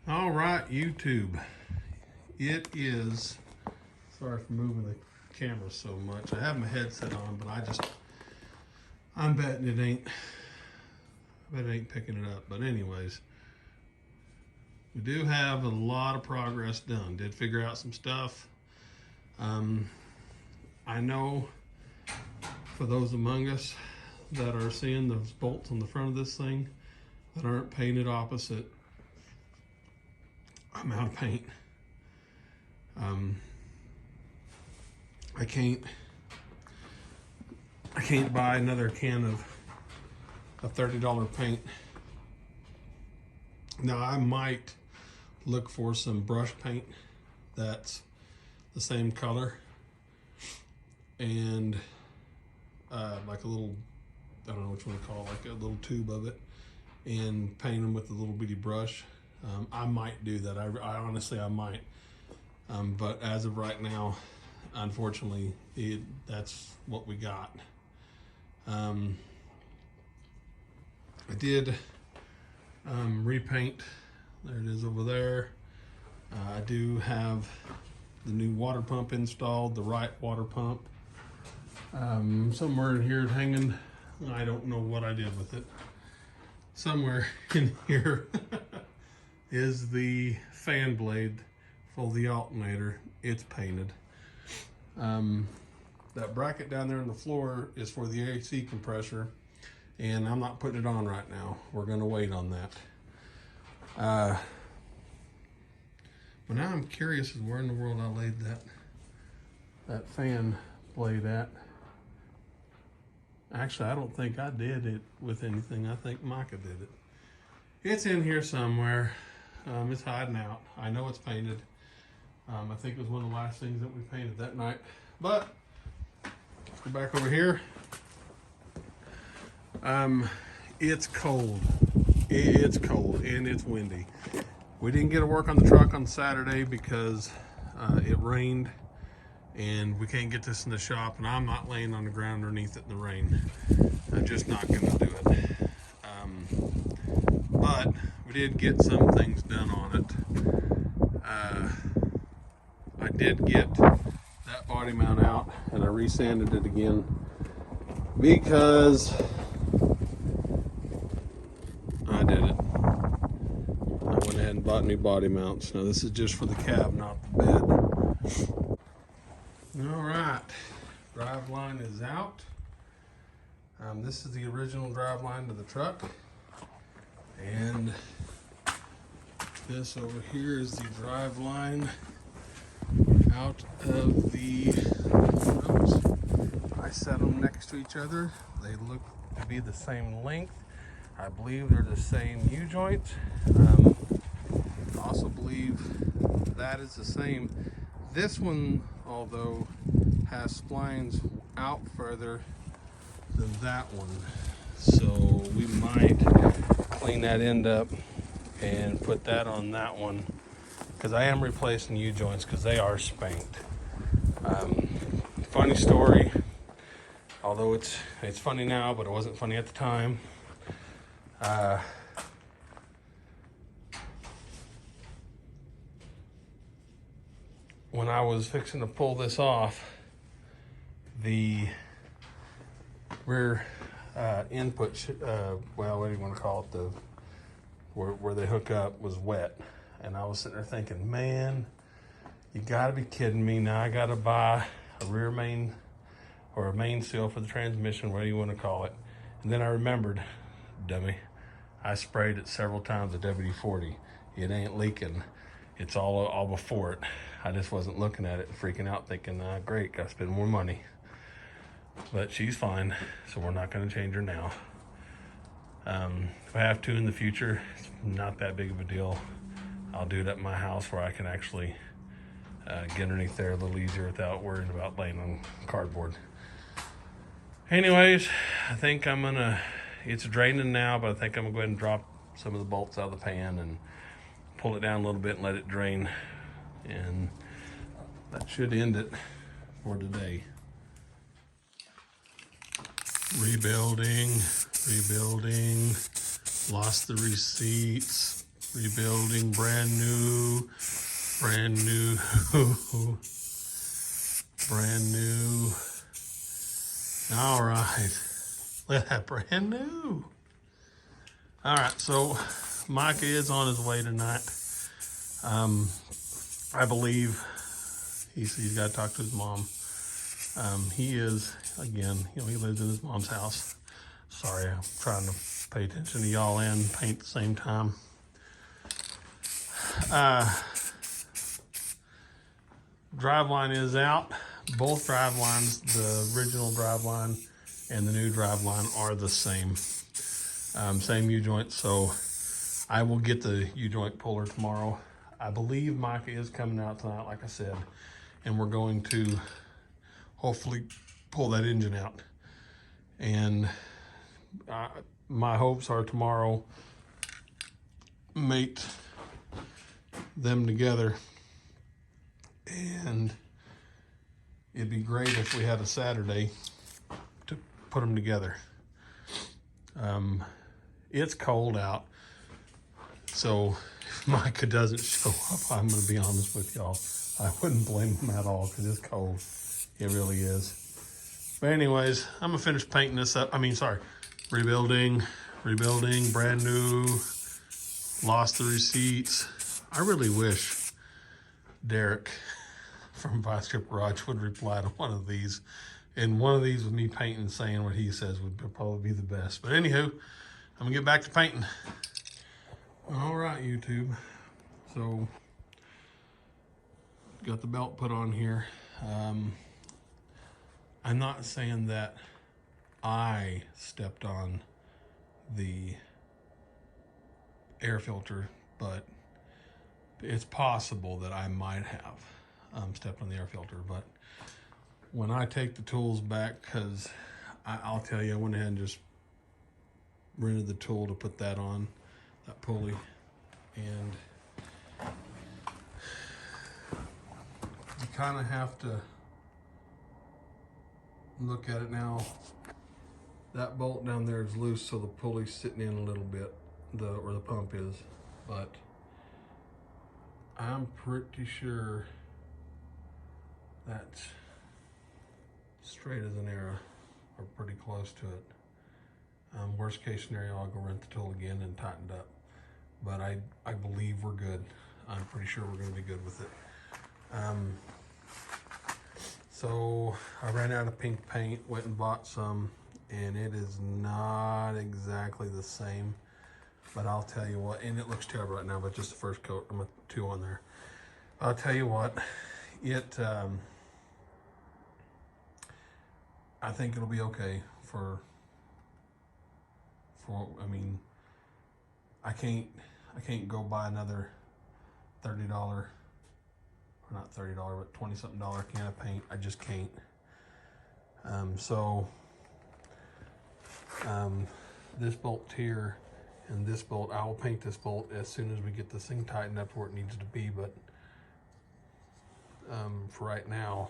All right, YouTube. It is, sorry for moving the camera so much. I have my headset on, but I'm betting I bet it ain't picking it up. But anyways, we do have a lot of progress done. Did figure out some stuff. I know for those among us that are seeing those bolts on the front of this thing that aren't painted opposite, I'm out of paint. I can't buy another can of $30 paint. Now I might look for some brush paint that's the same color and like a little, I don't know which one to call it, like a little tube of it, and paint them with a little bitty brush. I might do that. I honestly, I might. But as of right now, unfortunately, that's what we got. I did repaint. There it is over there. I do have the new water pump installed, the right water pump. Somewhere in here hanging. I don't know what I did with it. Somewhere in here is the fan blade for the alternator. It's painted. That bracket down there on the floor is for the AC compressor, and I'm not putting it on right now. We're gonna wait on that. But now I'm curious as where in the world I laid that fan blade at. Actually, I don't think I did it with anything. I think Micah did it. It's in here somewhere. It's hiding out. I know it's painted. I think it was one of the last things that we painted that night. But let's go back over here. It's cold. It's cold and it's windy. We didn't get to work on the truck on Saturday because it rained, and we can't get this in the shop, and I'm not laying on the ground underneath it in the rain. I'm just not gonna do it. But we did get some things done on it. I did get that body mount out, and I resanded it again because I did it. I went ahead and bought new body mounts. Now this is just for the cab, not the bed. All right, drive line is out. This is the original drive line to the truck, and this over here is the drive line out of the roads. I set them next to each other. They look to be the same length. I believe they're the same U-joints. I also believe that is the same. This one, although, has splines out further than that one. So we might clean that end up and put that on that one, because I am replacing U-joints because they are spanked. Funny story, although it's funny now, but it wasn't funny at the time. When I was fixing to pull this off, the rear input, well, what do you want to call it, where they hook up was wet. And I was sitting there thinking, man, you gotta be kidding me. Now I gotta buy a rear main or a main seal for the transmission, whatever you want to call it. And then I remembered, dummy, I sprayed it several times with WD-40. It ain't leaking. It's all before it. I just wasn't looking at it and freaking out thinking, great, gotta spend more money. But she's fine, so we're not gonna change her now. If I have to in the future, it's not that big of a deal. I'll do it at my house where I can actually get underneath there a little easier without worrying about laying on cardboard. Anyways, I think I'm gonna, it's draining now, but I think I'm gonna go ahead and drop some of the bolts out of the pan and pull it down a little bit and let it drain. And that should end it for today. Rebuilding, lost the receipts, Rebuilding, brand new, brand new, brand new. All right, look at that, brand new. All right, so Micah is on his way tonight. I believe he's got to talk to his mom. He is, again, he lives in his mom's house. Sorry, I'm trying to pay attention to y'all and paint at the same time. Driveline is out. Both drivelines, the original driveline and the new driveline, are the same. Same U-joint, so I will get the U-joint puller tomorrow. I believe Micah is coming out tonight, like I said, and we're going to hopefully pull that engine out. And my hopes are tomorrow, mate them together, and it'd be great if we had a Saturday to put them together. It's cold out, so if Micah doesn't show up, I'm going to be honest with y'all, I wouldn't blame him at all, because it's cold. It really is. But anyways, I'm going to finish painting this up. Rebuilding, brand new, lost the receipts. I really wish Derek from Vice Grip Garage would reply to one of these. And one of these with me painting and saying what he says would probably be the best. But anywho, I'm gonna get back to painting. All right, YouTube. So, got the belt put on here. I'm not saying that I stepped on the air filter, but it's possible that I might have stepped on the air filter. But when I take the tools back, because I'll tell you, I went ahead and just rented the tool to put that on, that pulley, and you kind of have to look at it now. That bolt down there is loose, so the pulley's sitting in a little bit, or the pump is, but I'm pretty sure that's straight as an arrow, or pretty close to it. Worst case scenario, I'll go rent the tool again and tighten it up. But I believe we're good. I'm pretty sure we're gonna be good with it. So I ran out of pink paint, went and bought some, and it is not exactly the same. But I'll tell you what, and it looks terrible right now, but just the first coat, I'm gonna 2 on there. I'll tell you what, I think it'll be okay for, I mean, I can't go buy another $30, or not $30, but $20-something can of paint. I just can't. This bolt here and this bolt, I will paint this bolt as soon as we get this thing tightened up where it needs to be, but for right now,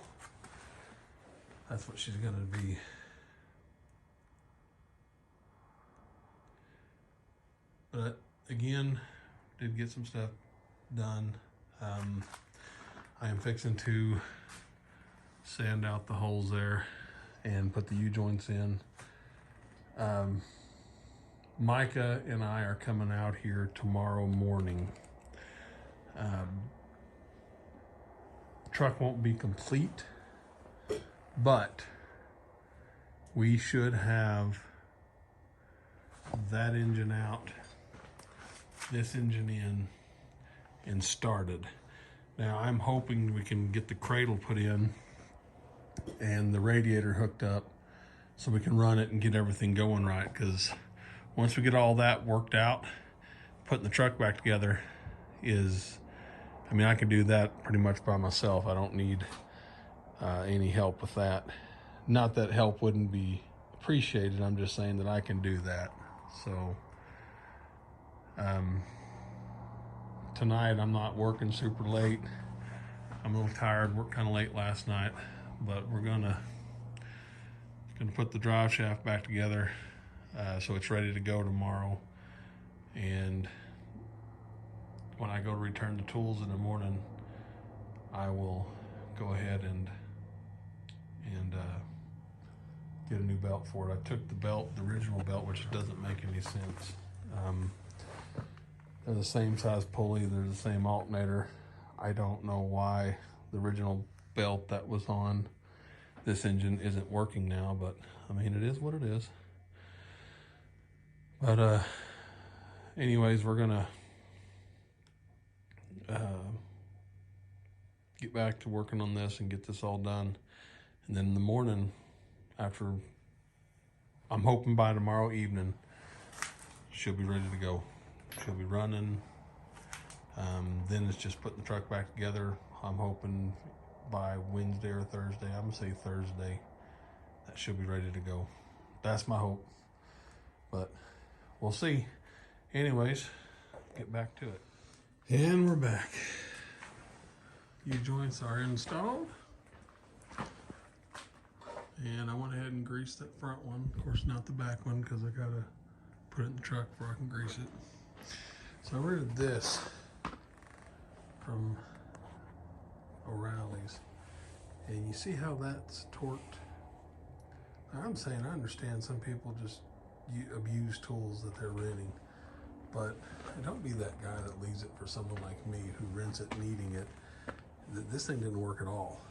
that's what she's gonna be. But again, did get some stuff done. I am fixing to sand out the holes there and put the U-joints in. Micah and I are coming out here tomorrow morning. Truck won't be complete, but we should have that engine out, this engine in, and started. Now I'm hoping we can get the cradle put in and the radiator hooked up so we can run it and get everything going right, because once we get all that worked out, putting the truck back together is, I mean, I can do that pretty much by myself. I don't need any help with that. Not that help wouldn't be appreciated, I'm just saying that I can do that. So tonight I'm not working super late. I'm a little tired, worked kind of late last night, but we're gonna put the drive shaft back together so it's ready to go tomorrow. And when I go to return the tools in the morning, I will go ahead and get a new belt for it. I took the belt, the original belt, which doesn't make any sense. They're the same size pulley, they're the same alternator. I don't know why the original belt that was on this engine isn't working now, but I mean, it is what it is. But anyways, we're gonna get back to working on this and get this all done. And then in the morning, after, I'm hoping by tomorrow evening, she'll be ready to go. She'll be running. Then it's just putting the truck back together. I'm hoping by Wednesday or Thursday, I'm gonna say Thursday, that she'll be ready to go. That's my hope, but we'll see. Anyways, get back to it. And we're back. U-joints are installed. And I went ahead and greased that front one. Of course, not the back one, because I gotta put it in the truck before I can grease it. So I rented this from O'Reilly's. And you see how that's torqued? I'm saying I understand some people just abuse tools that they're renting, but don't be that guy that leaves it for someone like me who rents it needing it. This thing didn't work at all.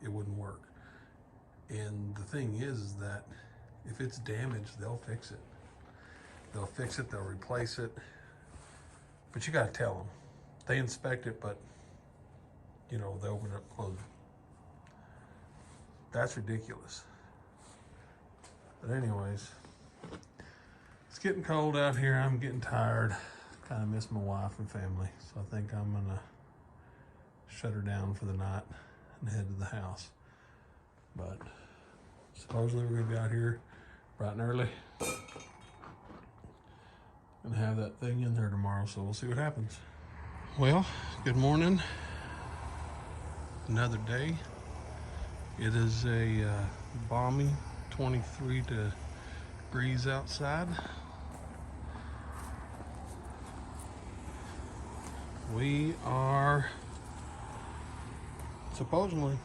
It wouldn't work. And the thing is that if it's damaged, they'll fix it. They'll fix it, they'll replace it. But you gotta tell them. They inspect it, but you know, they open it up, close it. That's ridiculous. But anyways, it's getting cold out here. I'm getting tired. Kind of miss my wife and family. So I think I'm gonna shut her down for the night and head to the house. But supposedly we're gonna be out here bright and early and have that thing in there tomorrow, so we'll see what happens. Well, good morning. Another day. It is a balmy 23 degrees outside. We are supposedly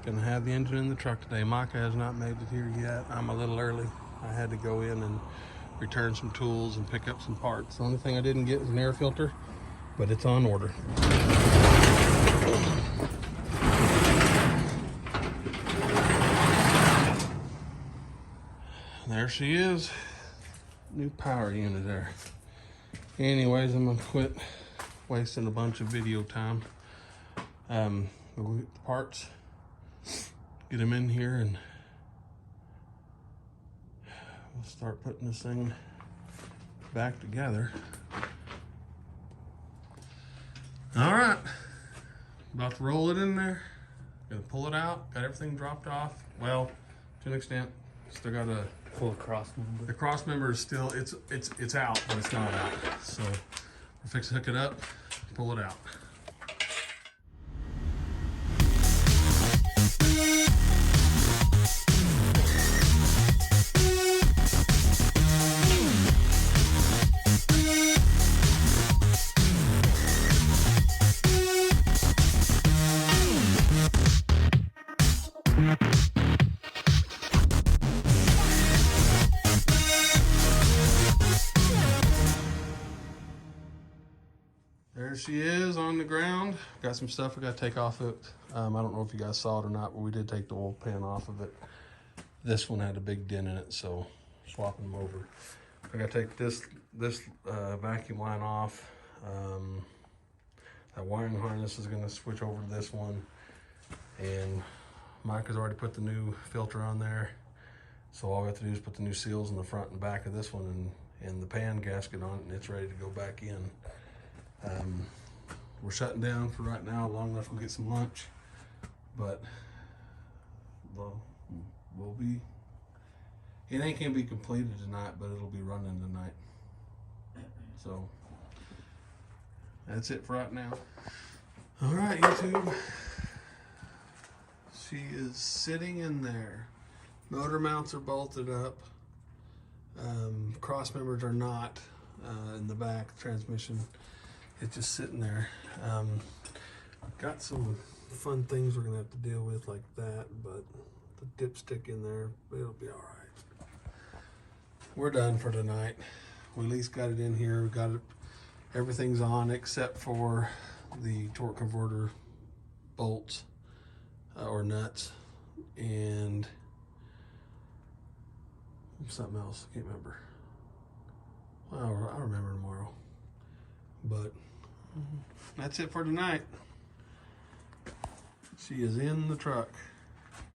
gonna have the engine in the truck today. Micah has not made it here yet. I'm a little early. I had to go in and return some tools and pick up some parts. The only thing I didn't get was an air filter, but it's on order. There she is. New power unit there. Anyways, I'm gonna quit wasting a bunch of video time. We'll get the parts, get them in here, and we'll start putting this thing back together. All right, about to roll it in there. Gonna pull it out. Got everything dropped off. Well, to an extent, still got a full cross member. The cross member is still it's out, but it's not out. So we'll fix it, hook it up, pull it out. There she is on the ground. Got some stuff we got to take off it. I don't know if you guys saw it or not, but we did take the oil pan off of it. This one had a big dent in it, so swapping them over. I got to take this vacuum line off. That wiring harness is going to switch over to this one, and Mike has already put the new filter on there. So all we have to do is put the new seals in the front and back of this one, and the pan gasket on it, and it's ready to go back in. We're shutting down for right now, long enough to get some lunch, but we'll be, it ain't gonna be completed tonight, but it'll be running tonight. So that's it for right now. All right, YouTube, she is sitting in there. Motor mounts are bolted up. Cross members are not. in the back. Transmission, it's just sitting there. Got some fun things we're gonna have to deal with like that, but the dipstick in there, it'll be all right. We're done for tonight. We at least got it in here. We got it. Everything's on except for the torque converter bolts or nuts and something else. I can't remember. Well, I'll remember tomorrow. But that's it for tonight. She is in the truck.